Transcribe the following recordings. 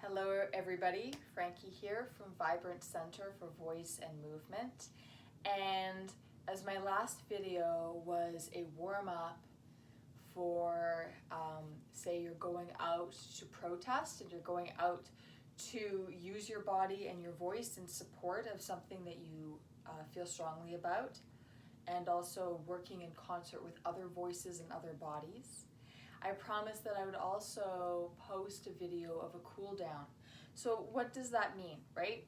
Hello everybody, Frankie here from Vibrant Center for Voice and Movement. And as my last video was a warm-up for, say you're going out to protest and you're going out to use your body and your voice in support of something that you feel strongly about, and also working in concert with other voices and other bodies. I promised that I would also post a video of a cool down. So what does that mean, right?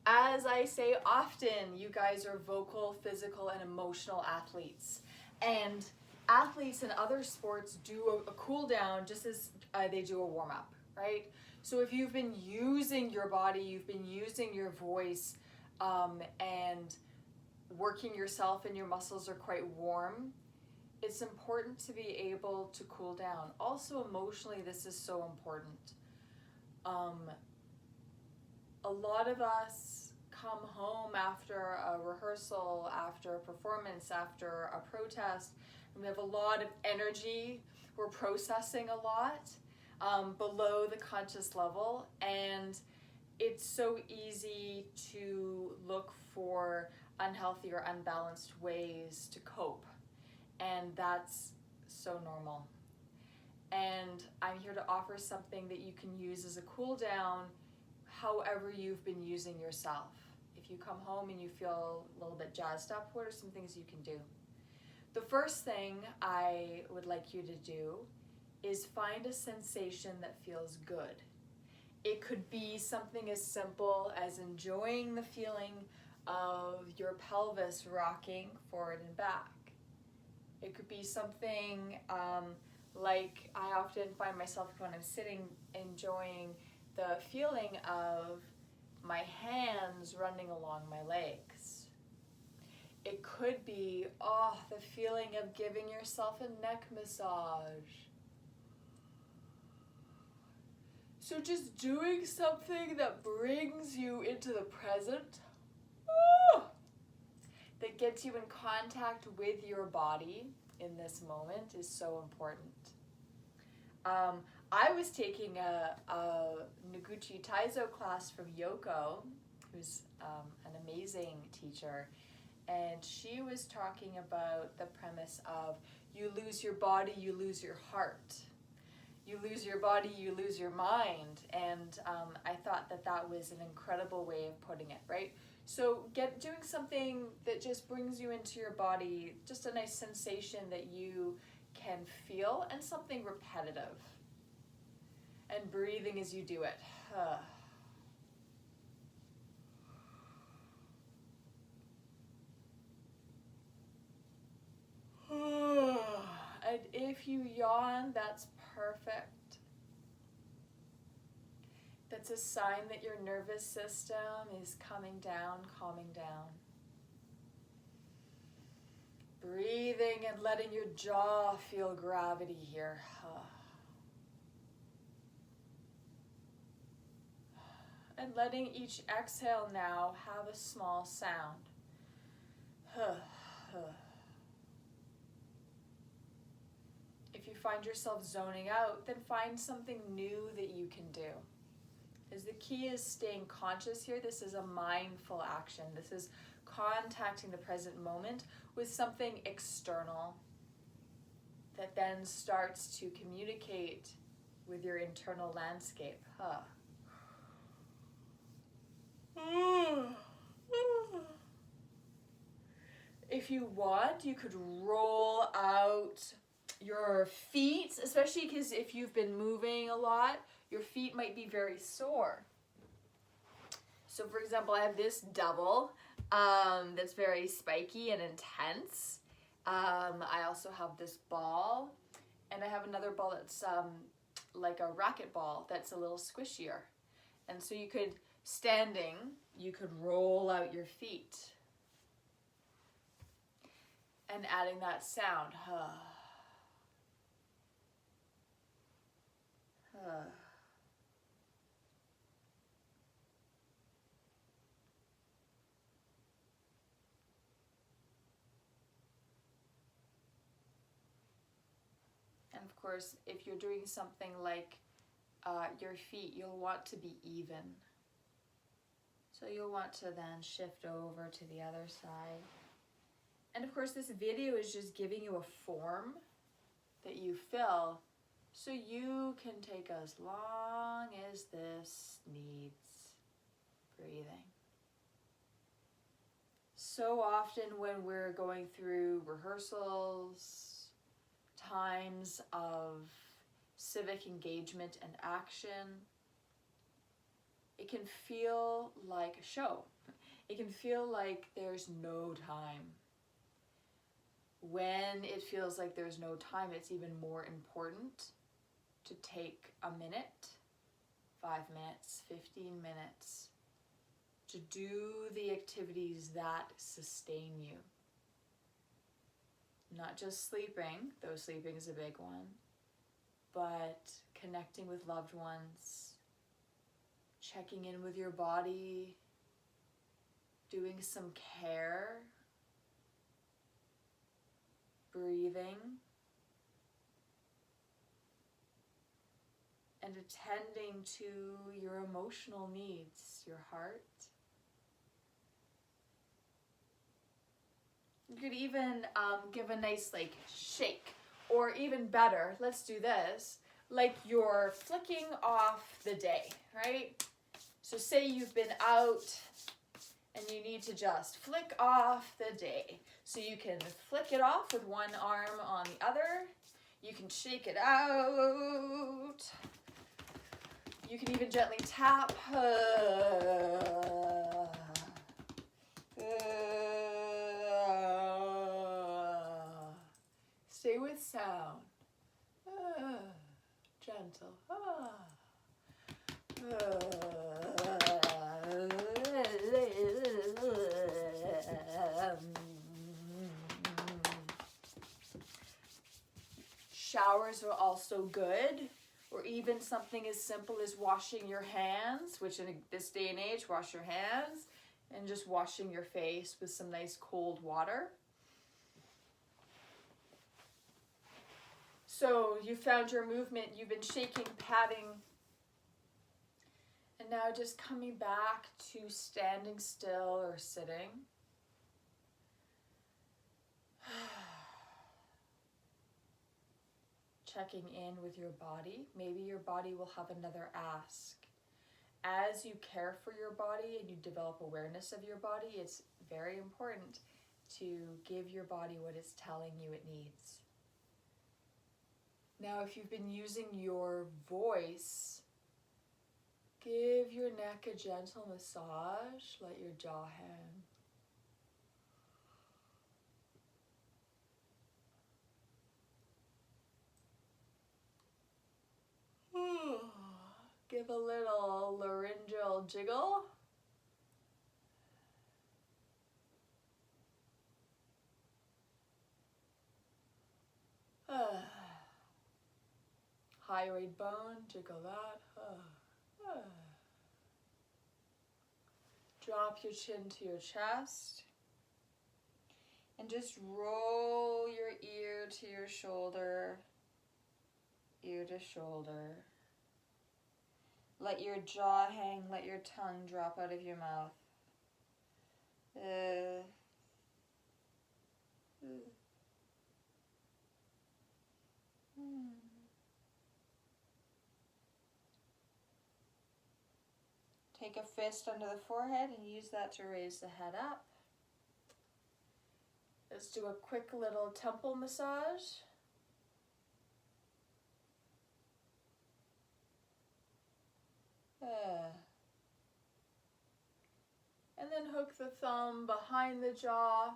As I say often, you guys are vocal, physical, and emotional athletes. And athletes in other sports do a cool down just as they do a warm up, right? So if you've been using your body, you've been using your voice, and working yourself and your muscles are quite warm, it's important to be able to cool down. Also emotionally, this is so important. A lot of us come home after a rehearsal, after a performance, after a protest, and we have a lot of energy. We're processing a lot below the conscious level, and it's so easy to look for unhealthy or unbalanced ways to cope. And that's so normal. And I'm here to offer something that you can use as a cool down, however you've been using yourself. If you come home and you feel a little bit jazzed up, what are some things you can do? The first thing I would like you to do is find a sensation that feels good. It could be something as simple as enjoying the feeling of your pelvis rocking forward and back. It could be something like I often find myself when I'm sitting enjoying the feeling of my hands running along my legs. It could be, the feeling of giving yourself a neck massage. So just doing something that brings you into the present, that gets you in contact with your body in this moment is so important. I was taking a Noguchi Taizo class from Yoko, who's an amazing teacher, and she was talking about the premise of you lose your body, you lose your heart. You lose your body, you lose your mind. And I thought that that was an incredible way of putting it, right? So doing something that just brings you into your body, just a nice sensation that you can feel, and something repetitive. And breathing as you do it. And if you yawn, that's perfect. That's a sign that your nervous system is coming down, calming down. Breathing and letting your jaw feel gravity here. And letting each exhale now have a small sound. If you find yourself zoning out, then find something new that you can do. Because the key is staying conscious here. This is a mindful action. This is contacting the present moment with something external that then starts to communicate with your internal landscape. If you want, you could roll out your feet, especially because if you've been moving a lot, your feet might be very sore. So for example, I have this double that's very spiky and intense. I also have this ball, and I have another ball that's like a racket ball that's a little squishier. And so you could, standing, you could roll out your feet. And adding that sound. And of course, if you're doing something like your feet, you'll want to be even. So you'll want to then shift over to the other side. And of course, this video is just giving you a form that you fill so you can take as long as this needs breathing. So often when we're going through rehearsals, times of civic engagement and action, it can feel like a show. It can feel like there's no time. When it feels like there's no time, it's even more important to take a minute, 5 minutes, 15 minutes, to do the activities that sustain you. Not just sleeping, though sleeping is a big one, but connecting with loved ones, checking in with your body, doing some care, breathing, and attending to your emotional needs, your heart. You could even give a nice shake, or even better, let's do this, like you're flicking off the day, right? So say you've been out and you need to just flick off the day. So you can flick it off with one arm on the other. You can shake it out. You can even gently tap. Stay with sound. Gentle. Showers are also good, or even something as simple as washing your hands, which in this day and age, wash your hands, and just washing your face with some nice cold water. So you found your movement, you've been shaking, patting, and now just coming back to standing still or sitting. Checking in with your body. Maybe your body will have another ask. As you care for your body and you develop awareness of your body, it's very important to give your body what it's telling you it needs. Now, if you've been using your voice, give your neck a gentle massage. Let your jaw hang. Give a little laryngeal jiggle. Hyoid bone, jiggle that. Drop your chin to your chest. And just roll your ear to your shoulder, ear to shoulder. Let your jaw hang, let your tongue drop out of your mouth. Take a fist under the forehead and use that to raise the head up. Let's do a quick little temple massage. And then hook the thumb behind the jaw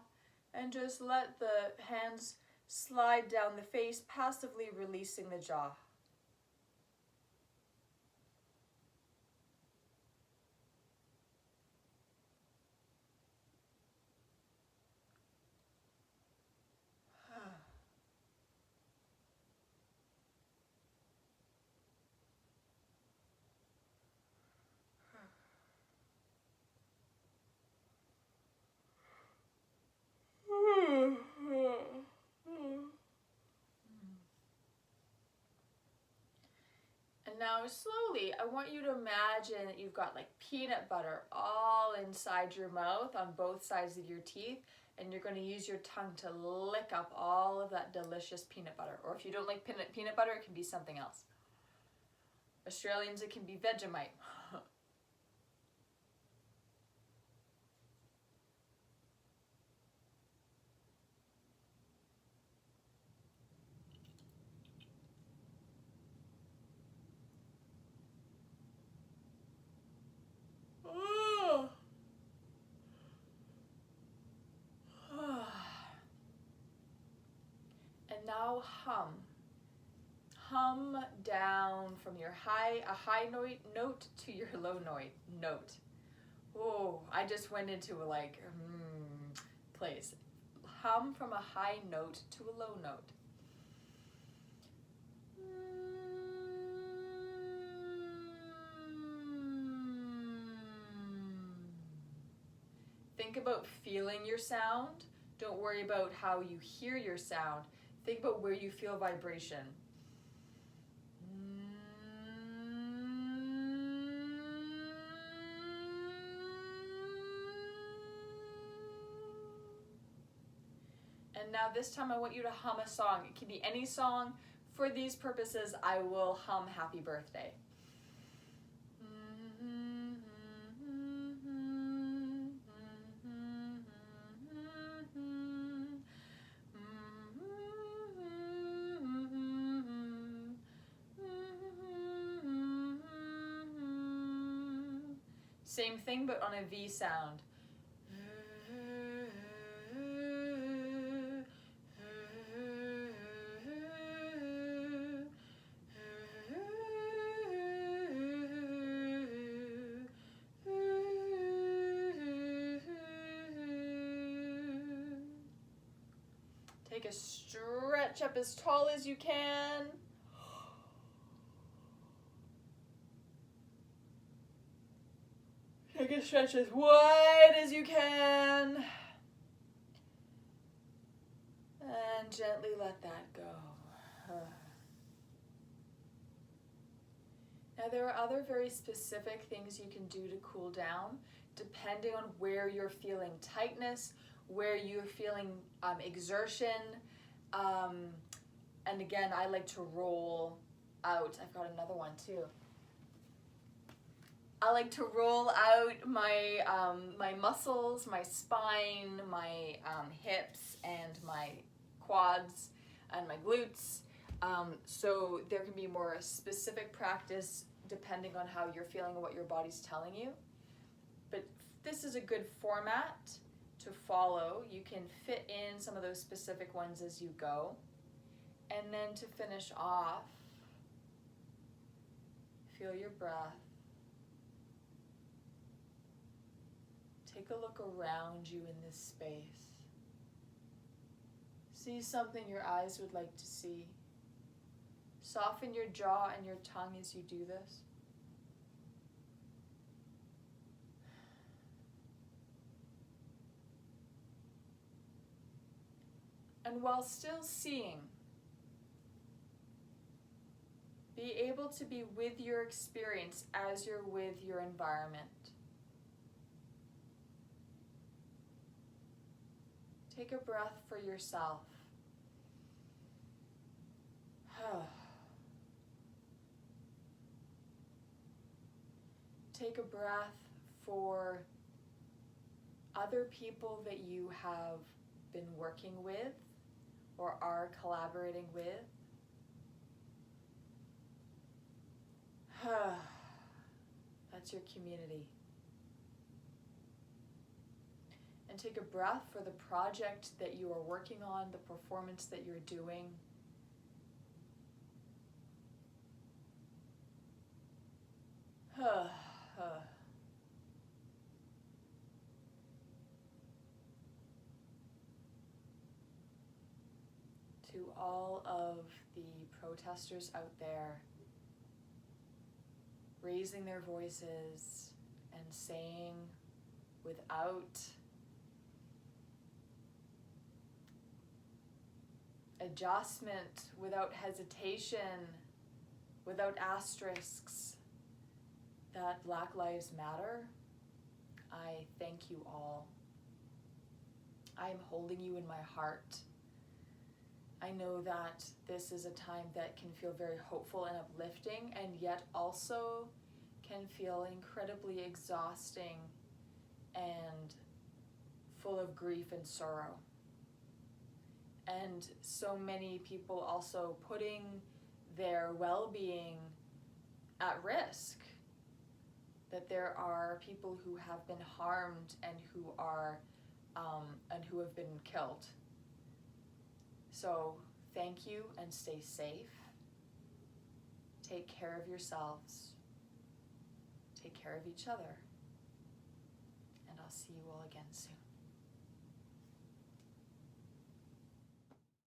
and just let the hands slide down the face, passively releasing the jaw. now slowly, I want you to imagine that you've got like peanut butter all inside your mouth on both sides of your teeth, and you're going to use your tongue to lick up all of that delicious peanut butter. Or if you don't like peanut butter, it can be something else. Australians, it can be Vegemite. And now hum. Hum down from your a high note to your low note. Oh, I just went into like place. Hum from a high note to a low note. Think about feeling your sound. Don't worry about how you hear your sound. Think about where you feel vibration. And now this time I want you to hum a song. It can be any song. For these purposes, I will hum Happy Birthday. Same thing, but on a V sound. Take a stretch up as tall as you can. Take a stretch as wide as you can. And gently let that go. Now there are other very specific things you can do to cool down, depending on where you're feeling tightness, where you're feeling exertion. And again, I like to roll out. I've got another one too. I like to roll out my my muscles, my spine, my hips, and my quads, and my glutes. So there can be more specific practice depending on how you're feeling and what your body's telling you. But this is a good format to follow. You can fit in some of those specific ones as you go. And then to finish off, feel your breath. Take a look around you in this space. See something your eyes would like to see. Soften your jaw and your tongue as you do this. And while still seeing, be able to be with your experience as you're with your environment. Take a breath for yourself. Take a breath for other people that you have been working with or are collaborating with. That's your community. And take a breath for the project that you are working on, the performance that you're doing. To all of the protesters out there, raising their voices and saying without adjustment, without hesitation, without asterisks, that Black Lives Matter. I thank you all. I am holding you in my heart. I know that this is a time that can feel very hopeful and uplifting, and yet also can feel incredibly exhausting and full of grief and sorrow. And so many people also putting their well-being at risk. That there are people who have been harmed and who have been killed. So thank you and stay safe. Take care of yourselves. Take care of each other. And I'll see you all again soon.